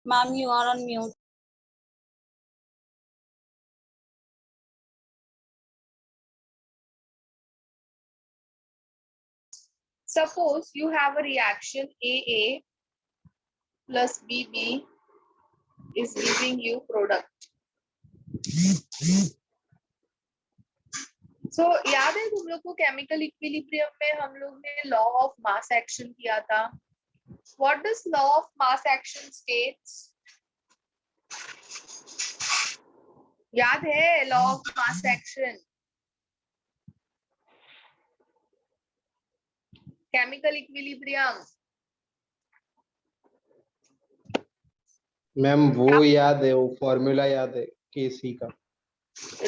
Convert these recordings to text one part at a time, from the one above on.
Ma'am, you are on mute. Suppose you have a reaction AA plus BB is giving you product. So याद है तुम लोग को chemical equilibrium में हम लोग ने लॉ ऑफ मास एक्शन किया था. What does law of mass action states? याद है law of mass action? Chemical equilibrium. Ma'am वो याद है, वो फॉर्मूला याद है केसी का.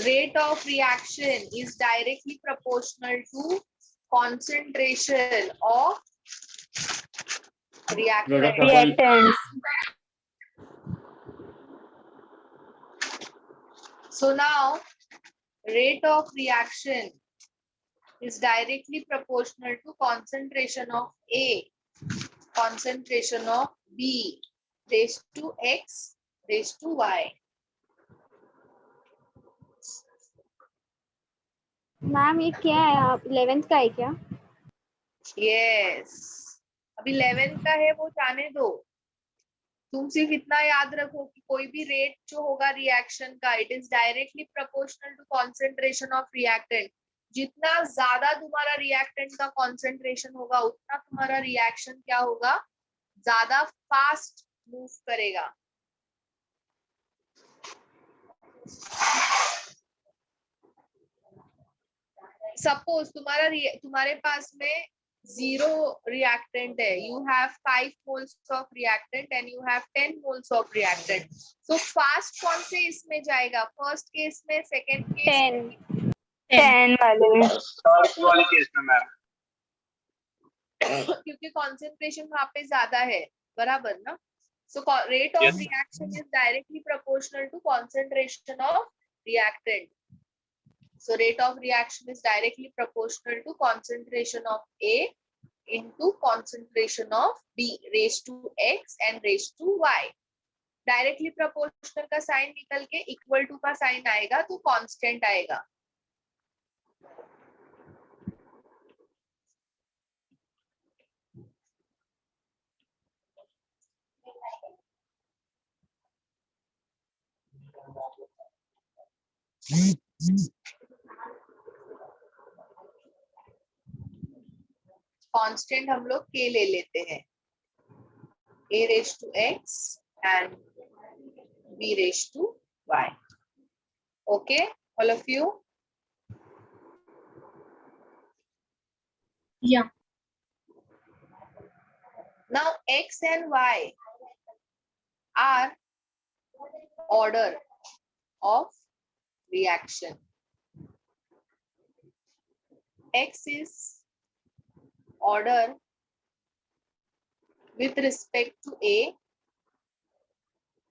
Rate of reaction is directly proportional to concentration of reactant. So now rate of reaction is directly proportional to concentration of A, concentration of B raised to X raised to Y. Ma'am ये क्या है, आप 11th का है क्या? Yes. अभी 11th का है वो जाने दो. तुम सिर्फ इतना याद रखो कि कोई भी रेट जो होगा रिएक्शन का, it is directly proportional to concentration of reactant. जितना ज्यादा तुम्हारा रिएक्टेंट का कॉन्सेंट्रेशन होगा उतना तुम्हारा रिएक्शन क्या होगा, ज्यादा फास्ट मूव करेगा. सपोज तुम्हारे पास में 0 reactant है, you have 5 moles of reactant and you have 10 moles of reactant. So fast कौन से इसमें जाएगा, फर्स्ट केस में, सेकंड केस 10 वाले फर्स्ट वाले केस में मैम. क्योंकि concentration वहाँ पे ज्यादा है, बराबर ना. So rate of Yes. reaction is directly proportional to concentration of reactant. So rate of reaction is directly proportional to concentration of A into concentration of B raised to X and raised to Y. Directly proportional का sign निकल के equal to का sign आएगा तो constant आएगा. Constant हम लोग k ले लेते हैं, a raised to x and b raised to y. Okay, all of you? Yeah. Now x and y are order of reaction. X is order with respect to A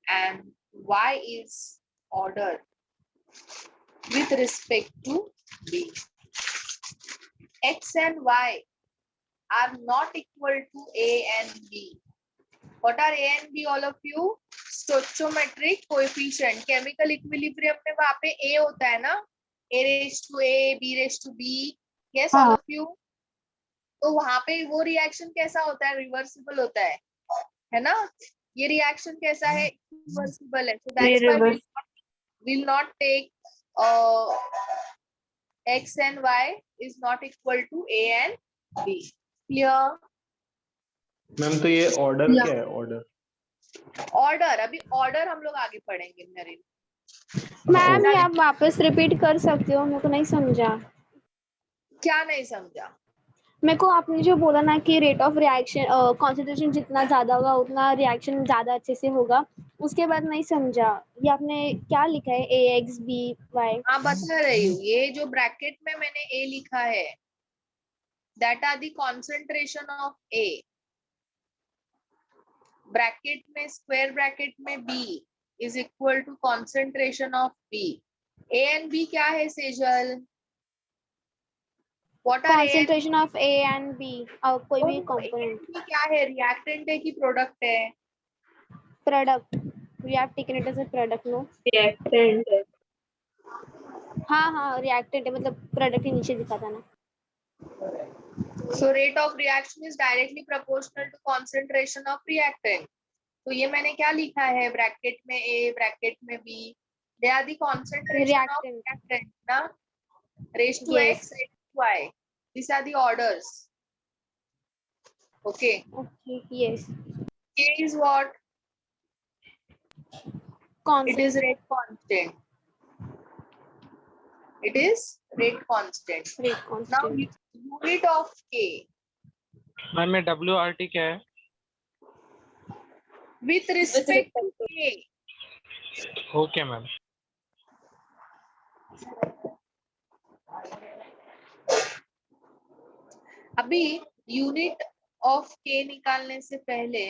and Y is order with respect to B. X and Y are not equal to A and B. What are A and B, all of you? Stoichiometric coefficient. Chemical equilibrium में वहाँ पे A होता है ना, A raised to A, B raised to B. Yes, all of you. तो वहाँ पे वो रिएक्शन कैसा होता है, रिवर्सिबल होता है ना. ये रिएक्शन कैसा है, रिवर्सिबल है. So that's why we'll not take X and Y is not equal to A and B. Clear? Ma'am तो ये ऑर्डर क्या है, ऑर्डर? ऑर्डर अभी ऑर्डर हम लोग आगे पढ़ेंगे नरेन. मैम ये आप वापस रिपीट कर सकते हो, मेरे को नहीं समझा. क्या नहीं समझा? मेरे को आपने जो बोला ना कि रेट ऑफ रिएक्शन कॉन्सेंट्रेशन जितना ज्यादा होगा उतना रिएक्शन ज्यादा अच्छे से होगा, उसके बाद नहीं समझा. ये आपने क्या लिखा है, ए एक्स बी वाई? हाँ बता रही हूँ, ये जो ब्रैकेट में मैंने ए लिखा है, that are the concentration of A. Bracket में, स्क्वायर ब्रैकेट में B is equal to concentration of B. A and B क्या है Sejal? What are concentration of A and B, कोई भी कंपोनेंट. क्या है, रिएक्टेंट है कि प्रोडक्ट है? Product, we have taken it as a product, no? reactant है। हाँ रिएक्टेंट है, मतलब प्रोडक्ट के नीचे दिखा था ना। So rate of reaction is directly proportional to concentration of reactant. तो ये मैंने क्या लिखा है, ब्रैकेट में A, ब्रैकेट में B, they are the concentration of Reactant. reactant ना, raised to Yes. X, raised to Y. These are the orders. Okay. Okay, yes. K is what? It is rate constant. It is rate constant. Rate Now constant. unit of K ma'am ये WRT क्या है? with respect to K. Okay ma'am. अभी unit of के निकालने से पहले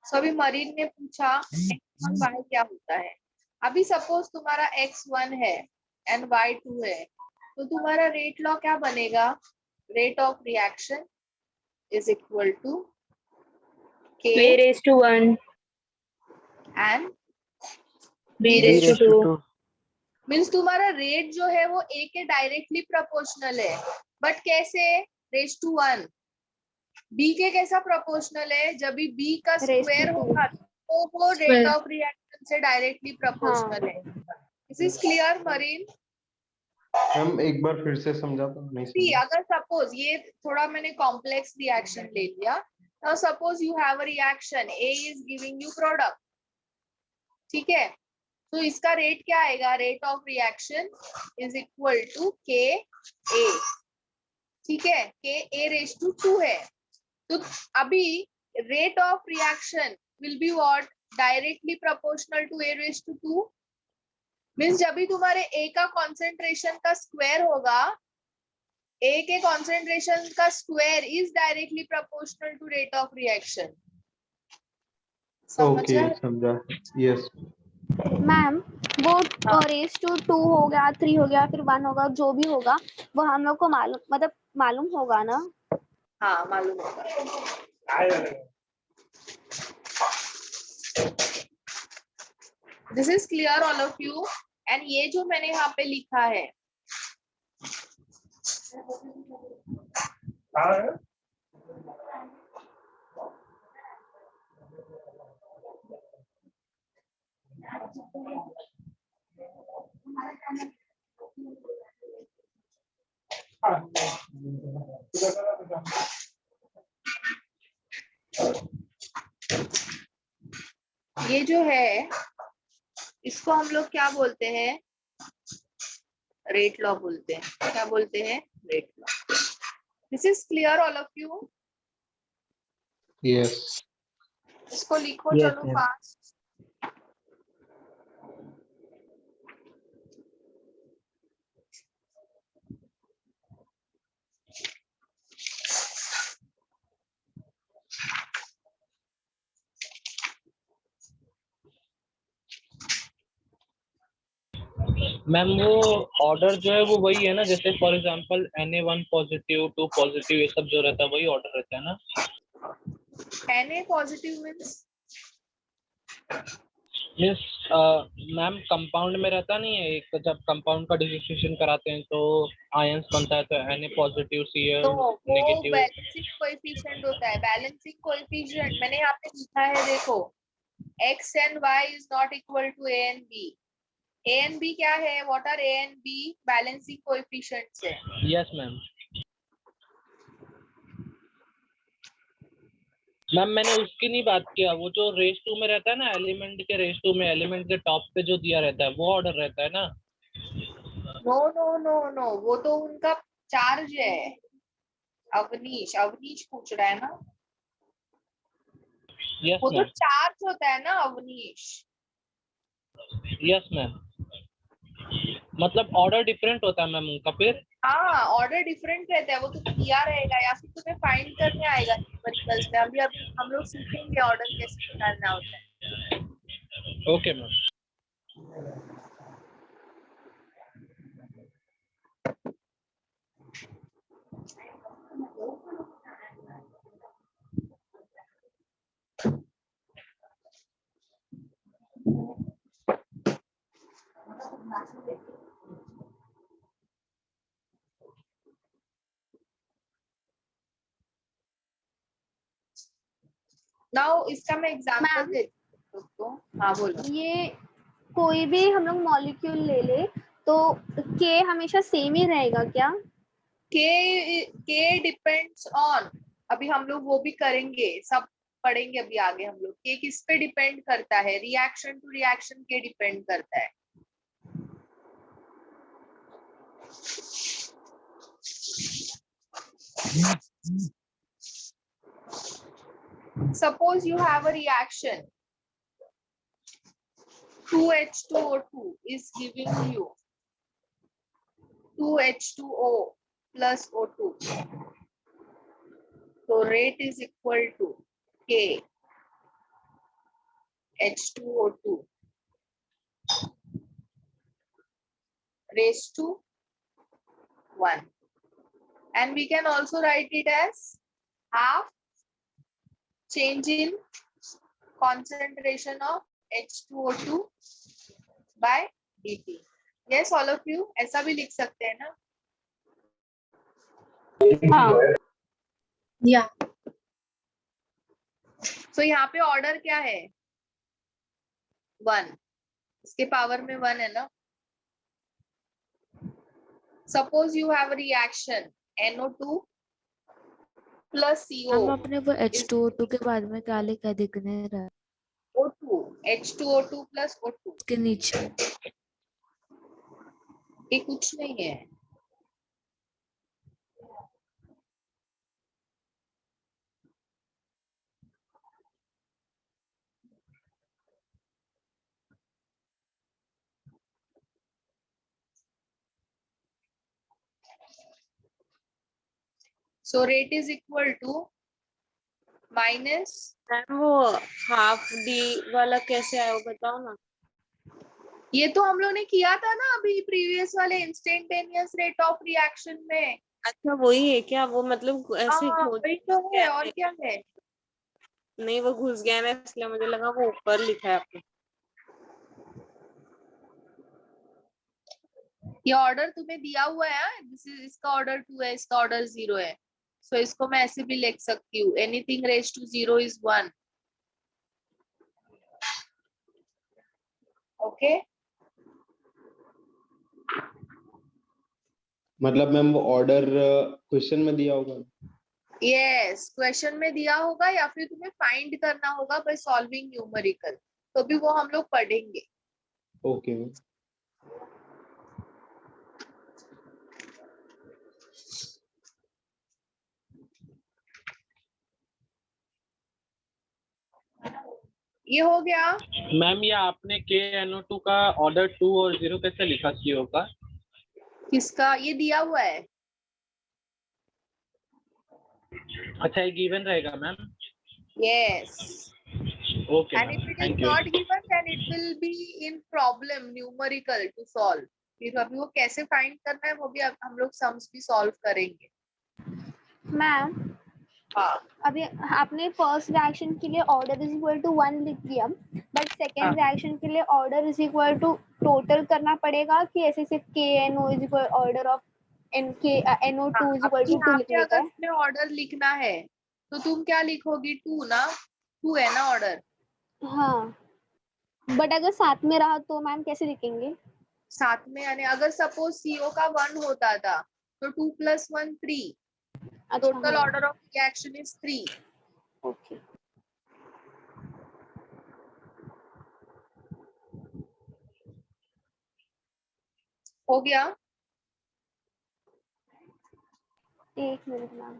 अभी marine ने पूछा x1 y क्या होता है। अभी सपोज तुम्हारा x1 है एंड y2 है, तो तुम्हारा रेट लॉ क्या बनेगा? Rate of reaction is equal to k A raised to 1, and B raised to 2. Means तुम्हारा रेट जो है वो a के डायरेक्टली प्रोपोर्शनल है, बट कैसे? Raise to 1। b के कैसा प्रोपोर्शनल है? जब भी b का Raised to स्क्वायर 2. होगा तो वो रेट ऑफ रिएक्शन से डायरेक्टली प्रोपोर्शनल है। This is clear marine? Ma'am एक बार फिर से समझा तो नहीं सी समझा। अगर सपोज ये थोड़ा मैंने कॉम्प्लेक्स रिएक्शन ले लिया, now suppose you have a reaction, a is giving you product, ठीक है, तो इसका रेट क्या आएगा? Rate of reaction is equal to K A, ठीक है, के ए रेज टू 2 है। तो अभी rate of reaction will be what? Directly proportional to A raise to 2। मीन्स जब भी तुम्हारे ए का कॉन्सेंट्रेशन का स्क्वायर होगा, ए के कॉन्सेंट्रेशन का square is directly proportional to rate of reaction. समझ ओके रहे? समझा। यस मैम वो रेस टू 2 हो गया, 3 हो गया, फिर 1 होगा, जो भी होगा वो हम लोग को मालूम, मतलब मालूम होगा ना? हाँ मालूम होगा। This is clear all of you? And ये जो मैंने यहाँ पे लिखा है, ये जो है इसको हम लोग क्या बोलते हैं? रेट लॉ बोलते हैं। क्या बोलते हैं? Rate law. This is clear all of you? Yes इसको लिखो Yes, चलो ma'am. फास्ट। मैम वो ऑर्डर जो है वो वही है ना, जैसे for example Na1 positive 2 positive ये सब जो रहता है वही ऑर्डर रहता है ना? Na positive means means ma'am compound में रहता नहीं है एक, जब कंपाउंड का डिसोसिएशन कराते हैं तो आयंस बनता है, तो Na पॉजिटिव तो Cl वो नेगेटिव। बैलेंसिंग कोएफिशिएंट होता है। बैलेंसिंग कोएफिशिएंट मैंने यहाँ पे लिखा है, देखो x and y is not equal to a and b. a and b क्या है? what are a and b? Balancing coefficients है। Yes ma'am. मैम मैंने उसकी नहीं बात किया, वो जो रेस 2 में रहता है ना, एलिमेंट के रेस 2 में एलिमेंट के टॉप पे जो दिया रहता है वो ऑर्डर रहता है ना? नो नो नो नो, वो तो उनका चार्ज है। अवनीश पूछ रहा है ना? यस वो तो मैम। चार्ज होता है ना अवनीश। यस मैम, मतलब ऑर्डर डिफरेंट होता है मैम उनका फिर? हाँ ऑर्डर डिफरेंट रहता है, वो तुम्हें दिया रहेगा या फिर तुम्हें फाइंड करने आएगा न्यूमेरिकल्स में। अभी अभी हम लोग सीखेंगे ऑर्डर कैसे निकालना होता है। Okay ma'am. नाउ इसका मैं एग्जांपल Ma'am. देती हूँ तो हाँ बोलो। ये कोई भी हम लोग मॉलिक्यूल ले ले तो के हमेशा सेम ही रहेगा क्या? के डिपेंड्स ऑन, अभी हम लोग वो भी करेंगे, सब पढ़ेंगे अभी आगे हम लोग। के किस पे डिपेंड करता है? रिएक्शन टू रिएक्शन के डिपेंड करता है। Suppose you have a reaction, 2H2O2 is giving you 2H2O plus O2. So rate is equal to K H2O2 raised to 1. And we can also write it as half change in concentration of H2O2 by dt. Yes, all of you, ऐसा भी लिख सकते हैं ना? हाँ. Yeah. So यहाँ पे order क्या है? 1. इसके पावर में 1 है ना? Suppose you have a reaction NO2 plus CO. हम अपने वो H2O2 के बाद में क्या लिखा दिखने रहा है O2 H2O2 plus O2 उसके नीचे? ये कुछ नहीं है। So rate is equal to minus, ma'am वो हाफ डी वाला कैसे आया वो बताओ ना। ये तो हम लोग ने किया था ना अभी प्रीवियस वाले इंस्टेंटेनियस रेट ऑफ रिएक्शन में। अच्छा वही है क्या? वो मतलब ऐसे हाँ घुस वही तो है, गया और है। क्या है? नहीं वो घुस गया ना इसलिए मुझे लगा वो ऊपर लिखा है आपने। ये ऑर्डर तुम्हें दिया हुआ है, इसका ऑर्डर 2 है, इसका ऑर्डर 0 है। सो इसको मैं ऐसे भी लिख सकती हूँ, anything raise to 0 is 1। Okay, मतलब मैम वो ऑर्डर क्वेश्चन में दिया होगा। यस क्वेश्चन में दिया होगा या फिर तुम्हें फाइंड करना होगा बाय सॉल्विंग न्यूमेरिकल, तो भी वो हम लोग पढ़ेंगे। Okay ma'am. ये हो गया। मैम ये आपने KNO2 का ऑर्डर 2 और 0 कैसे लिखा CO का? किसका? ये दिया हुआ है। अच्छा ये गिवन रहेगा ma'am? Yes, okay and if ma'am, it is thank you. not given then it will be in problem numerical to solve। फिर अभी वो कैसे फाइंड करना है वो भी अब हम लोग सम्स भी सॉल्व करेंगे। मैम हाँ अभी आपने फर्स्ट रिएक्शन के लिए ऑर्डर इज इक्वल टू 1 लिख दिया, बट सेकेंड रिएक्शन के लिए order is equal to total करना पड़ेगा कि ऐसे सिर्फ KNO is equal order of NO2 is अब इक्वल टू 2 यहाँ पे लिखने का अगर है? तुम्हें ऑर्डर लिखना है तो तुम क्या लिखोगी? 2 ना, 2 है ना ऑर्डर। हाँ, बट अगर साथ में रहा तो मैम कैसे लिखेंगे? साथ में यानी अगर सपोज CO का 1 होता था तो 2 + 1 3, अच्छा टोटल हाँ, order of reaction is 3। Okay. हो गया। एक minute ma'am.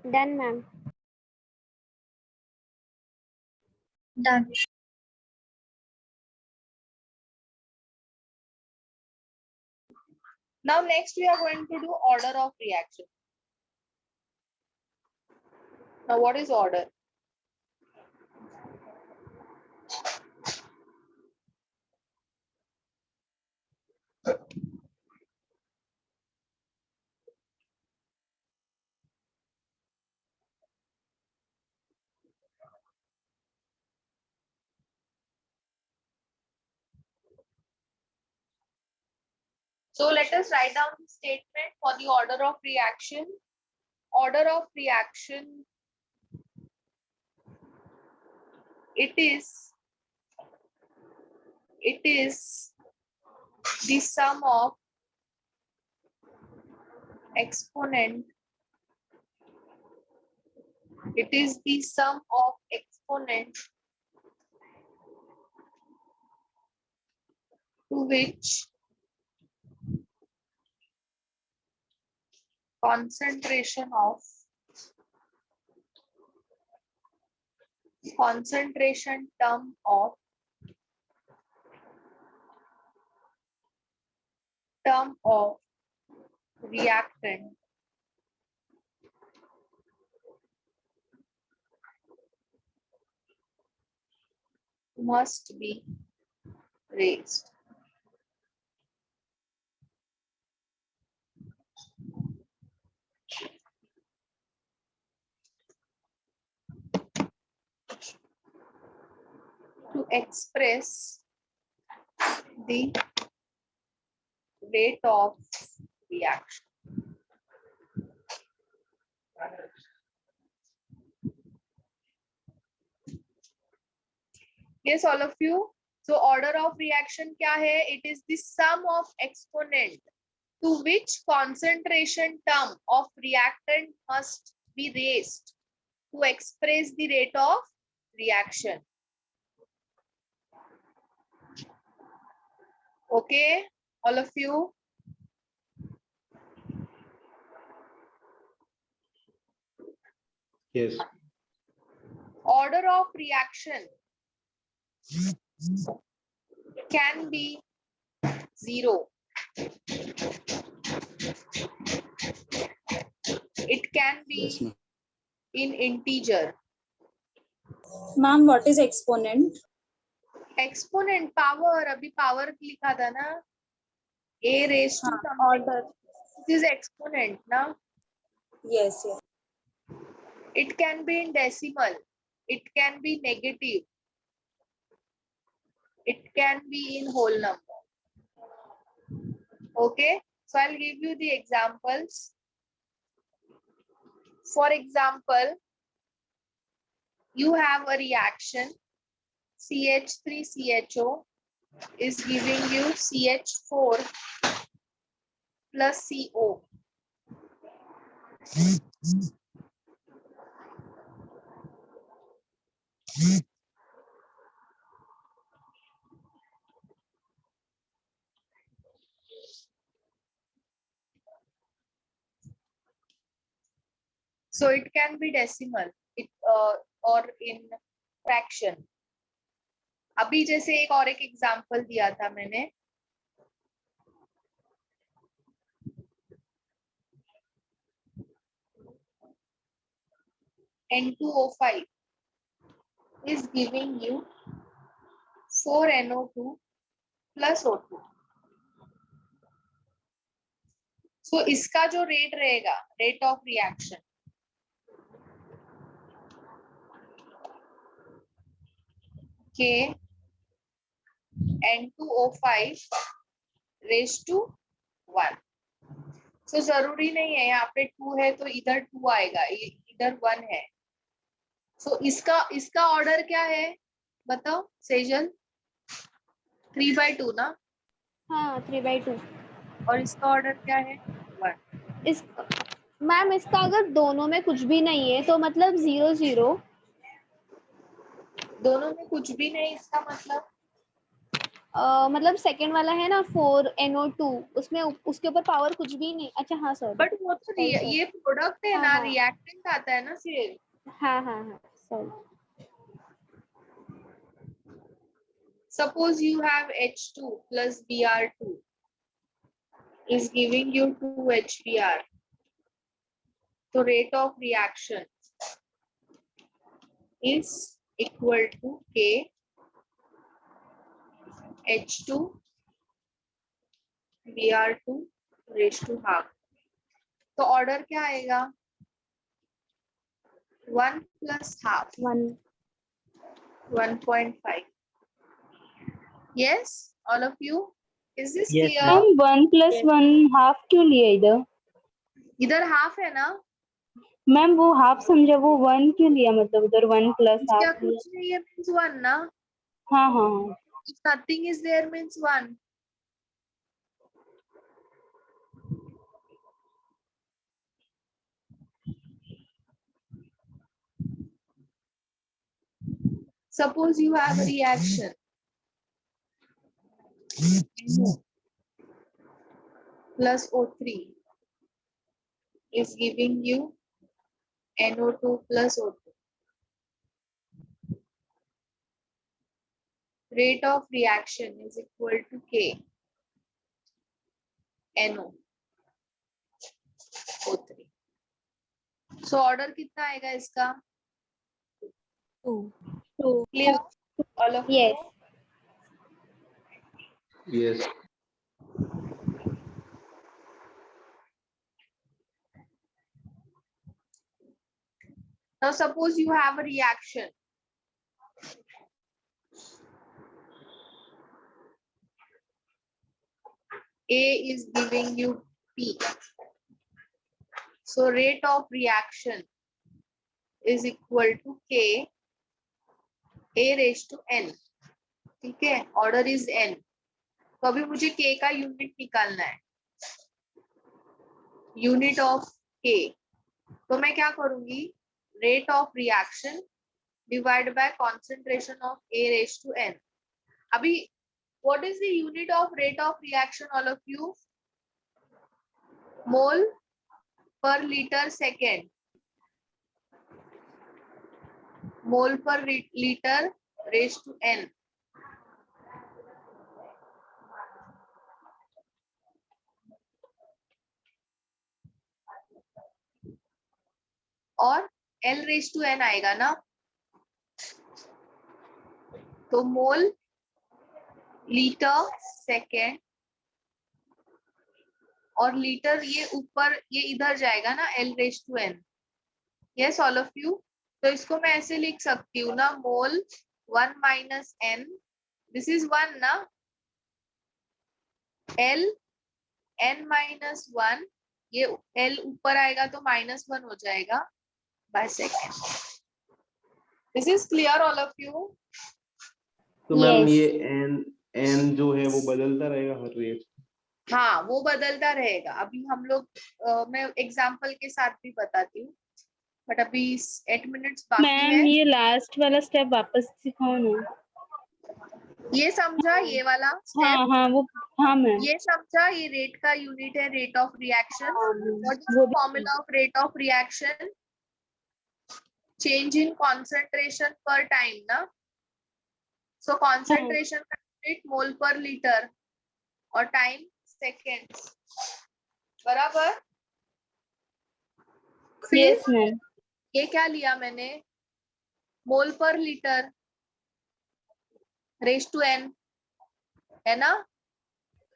Done ma'am. Done. Now next we are going to do order of reaction. Now what is order? So let us write down the statement for the order of reaction. Order of reaction, it is the sum of exponent. It is the sum of exponent to which concentration term of reactant must be raised. To express the rate of reaction. Yes, all of you. So order of reaction क्या है? It is the sum of exponent to which concentration term of reactant must be raised to express the rate of reaction. Okay, all of you. Yes. Order of reaction can be 0. It can be in integer. Ma'am, what is exponent? Exponent power, अभी power लिखा था ना, a raised to something. Order. This is exponent ना. Yes, yes. It can be in decimal. It can be negative. It can be in whole number. Okay, so I'll give you the examples. For example, you have a reaction CH3CHO is giving you CH4 plus CO. So it can be decimal, or in fraction. अभी जैसे एक और एक example दिया था मैंने, N2O5 is giving you 4NO2 plus O2. So इसका जो रेट रहेगा, rate of reaction, K N2O5 raised to 1. So जरूरी नहीं है यहाँ पे 2 है तो इधर 2 आएगा, इधर 1 है. So इसका ऑर्डर क्या है बताओ सेजल? 3/2 ना? हाँ 3/2. और इसका ऑर्डर क्या है? 1. इस मैम इसका अगर दोनों में कुछ भी नहीं है तो मतलब 0-0. दोनों में कुछ भी नहीं, इसका मतलब मतलब सेकंड वाला है ना 4NO2, उसमें उसके ऊपर पावर कुछ भी नहीं। अच्छा हाँ सॉरी। बट वो तो ये प्रोडक्ट है हाँ, ना, हाँ। रिएक्टेंट आता है ना फिर। हाँ हाँ हाँ sorry. Suppose you have H2 plus Br2 is giving you 2 HBr. So rate of reaction is equal to K H2 Br2 raised to half. तो ऑर्डर क्या आएगा? 1 plus half 1.5. Yes, all of you, is this Yes, clear? ma'am. 1 plus 1 half क्यों लिया इधर? इधर half है ना, ma'am वो हाफ समझा, वो 1 क्यों लिया? मतलब उधर 1 प्लस क्या हाफ लिया। कुछ नहीं है means 1 ना, हाँ हाँ हाँ। if nothing is there means 1. Suppose you have a reaction plus O3 is giving you NO2 plus O2. Rate of reaction is equal to K NO O3. So order कितना आएगा इसका? 2. Clear? All of you? Yes. Yes. Now suppose you have a reaction. A is giving you P. So rate of reaction is equal to K A raised to N. ठीक है, order is N. तो अभी मुझे K का unit निकालना है, unit of K. तो मैं क्या करूंगी, rate of reaction divide by concentration of A raised to N. अभी what is the unit of rate of reaction all of you? Mole per litre second, mole per litre raised to N. और L raised to N आएगा ना, तो mole litre second और litre ये ऊपर ये इधर जाएगा ना, L raised to N. Yes all of you. तो इसको मैं ऐसे लिख सकती हूँ ना, मोल 1 माइनस N, दिस इज 1 ना, L N माइनस 1, ये L ऊपर आएगा तो -1 हो जाएगा by second. This is clear all of you? तो मैम Yes. ये n जो है वो बदलता रहेगा हर रेट? हाँ, वो बदलता रहेगा. अभी हम लोग मैं एग्जांपल के साथ भी बताती हूँ, बट अभी 8 मिनट्स बाकी मैम है. ये लास्ट वाला स्टेप वापस सिखाओ ना। ये समझा ये वाला हाँ स्टेप? हाँ वो, हाँ मैम। ये समझा, ये रेट का यूनिट है, rate of reaction. What is वो द भी formula of rate of reaction? Change in concentration पर टाइम ना. सो कॉन्सेंट्रेशन का यूनिट मोल पर लीटर और टाइम सेकेंड्स, बराबर. फिर यस मैम। ये क्या लिया मैंने, मोल per litre raise to N, है ना.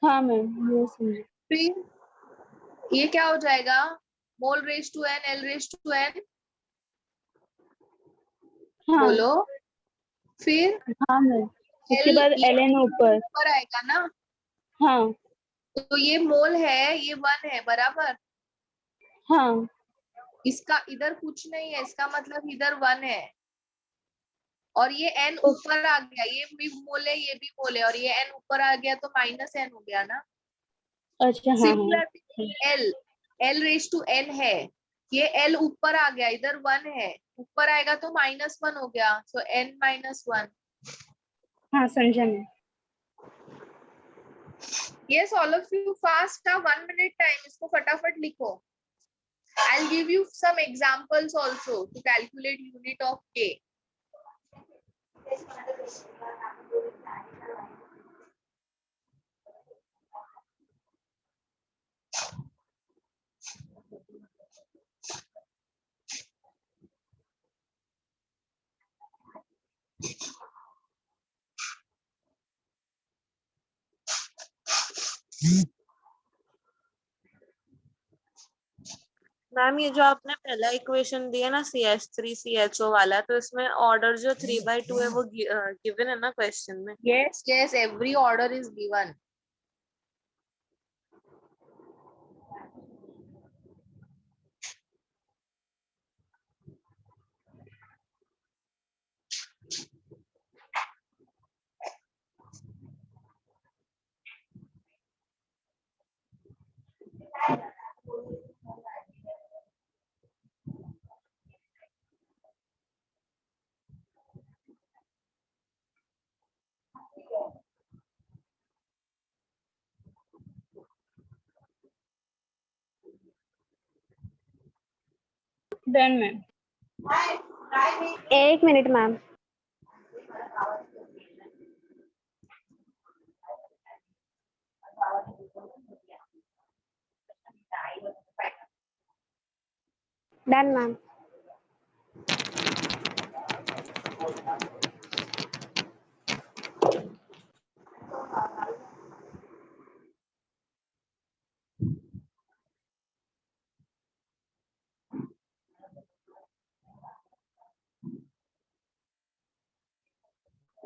हाँ मैम यस मैम। फिर ये क्या हो जाएगा, mole raise to N, L raise to N. हाँ बोलो. फिर हाँ मैम, उसके बाद ln ऊपर। ऊपर आएगा ना, हाँ तो ये मोल है, ये 1 है, बराबर. हाँ इसका इधर कुछ नहीं है, इसका मतलब इधर 1 है. और ये N ऊपर आ गया, ये भी मोल है, ये भी मोल है, और ये N ऊपर आ गया तो -N हो गया ना. अच्छा हाँ हाँ। Similarly L raise to N है, ये L ऊपर आ गया, इधर 1 है, ऊपर आएगा तो -1 हो गया, सो N -1. हाँ समझा ma'am. Yes, all of you fast था, 1 minute time, इसको फटाफट लिखो. I'll give you some examples also to calculate unit of K. Ma'am ये जो आपने पहला इक्वेशन दिया ना CH3CHO वाला, तो इसमें ऑर्डर जो 3/2 है वो गिवन है ना क्वेश्चन में? Yes, yes, every order is given. Done ma'am. 1 minute ma'am. Done ma'am.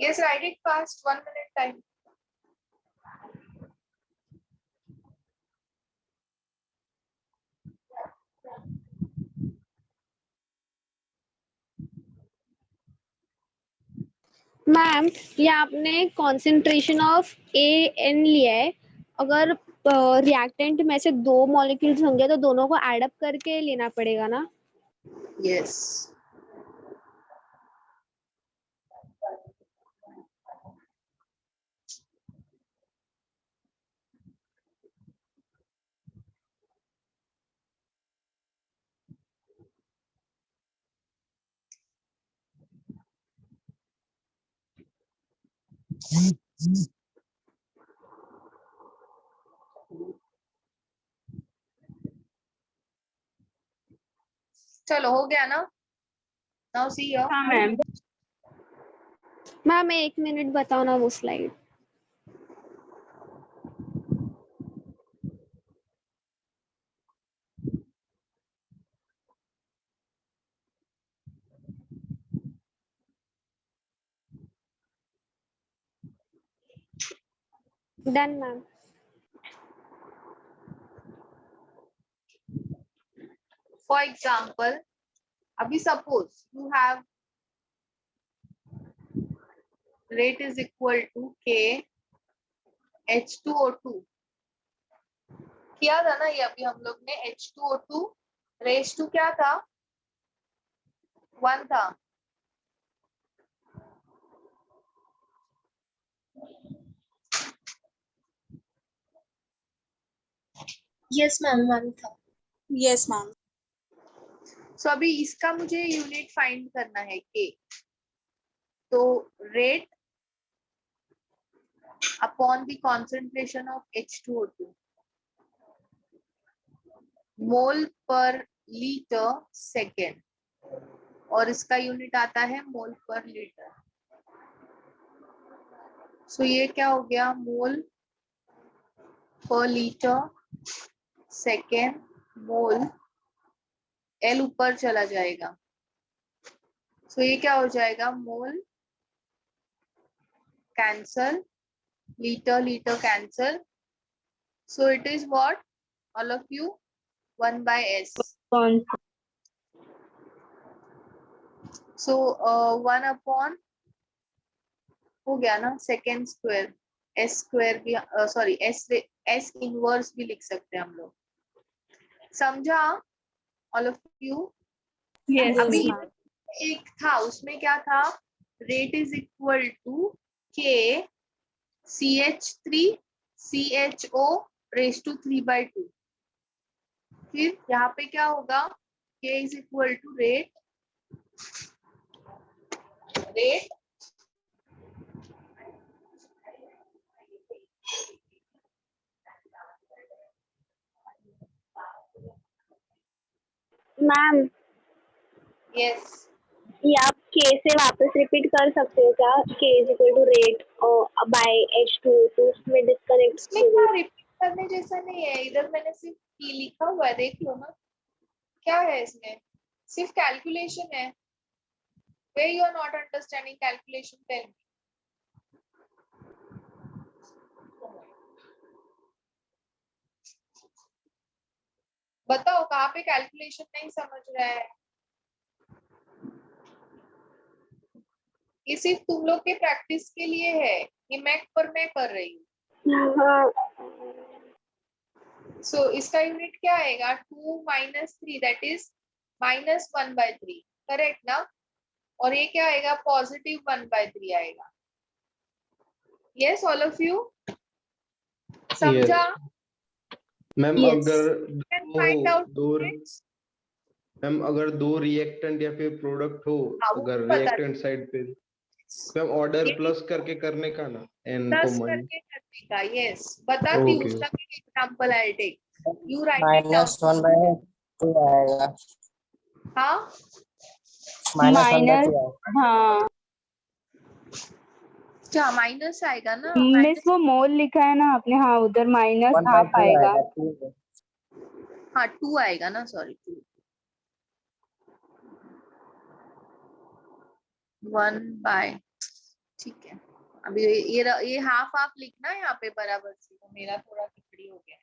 Yes, write it fast, 1 minute time. Ma'am ये आपने कॉन्सेंट्रेशन ऑफ AN लिया है. अगर रिएक्टेंट में से 2 मॉलिक्यूल्स होंगे तो दोनों को एड अप करके लेना पड़ेगा ना? Yes. चलो हो गया ना? Now see here. हाँ मैम. मैम 1 मिनट बताओ ना वो slide. Done ma'am. For example, abhi suppose you have rate is equal to K H2O2. किया था ना ये अभी हम लोग ने. H2O2 रेस टू क्या था? 1 था. Yes, ma'am. 1 था. Yes, ma'am. So अभी इसका मुझे यूनिट फाइंड करना है K. तो rate upon the concentration of H2O2 mole per litre second, और इसका यूनिट आता है मोल पर लीटर. सो ये क्या हो गया? मोल पर लीटर सेकेंड मोल. L ऊपर चला जाएगा. सो ये क्या हो जाएगा? Mole cancel, litre litre cancel. So it is what all of you? 1/S. कौन? सो 1 अपॉन हो गया ना सेकेंड स्क्वायर. S स्क्वायर भी सॉरी S इनवर्स भी लिख सकते हैं हम लोग. समझा ऑल ऑफ यू? यस. अभी एक था उसमें क्या था? Rate is equal to K CH3 CHO raise to 3/2। फिर यहाँ पे क्या होगा, K is equal to rate ma'am yes ये आप के से वापस रिपीट कर सकते हो क्या? K is equal to rate by H2O2 में डिस्कनेक्ट इसमें क्या रिपीट करने जैसा नहीं है, इधर मैंने सिर्फ P लिखा हुआ है, देख लो ना क्या है इसमें, सिर्फ कैलकुलेशन है। Where you are not understanding calculation, tell me. बताओ कहाँ पे कैलकुलेशन नहीं समझ रहा है? ये सिर्फ तुम लोग के प्रैक्टिस के लिए है, ये मैं कर रही हूँ। सो इसका यूनिट क्या आएगा, 2 - 3 दैट इज -1/3, करेक्ट ना? और ये क्या आएगा, पॉजिटिव 1/3 आएगा। यस ऑल ऑफ यू समझा? Ma'am Yes. अगर Can find out दो units? मैम अगर दो रिएक्टेंट या फिर प्रोडक्ट हो, हाँ, वो अगर बता रिएक्टेंट साइड पे, मैम ऑर्डर प्लस करके करने का ना, एन प्लस कॉमन। करके करने का। यस बताती हूँ, ओके उसका भी example I take, you write it down. -1/2 आएगा। हाँ माइनस, हाँ क्या माइनस आएगा ना, मिस वो मोल लिखा है ना आपने, हाँ उधर माइनस हाफ आएगा। हाँ 2 आएगा ना, सॉरी 2 1/, ठीक है। अभी ये हाफ हाफ लिखना है यहाँ पे बराबर से, तो मेरा थोड़ा खिचड़ी हो गया है।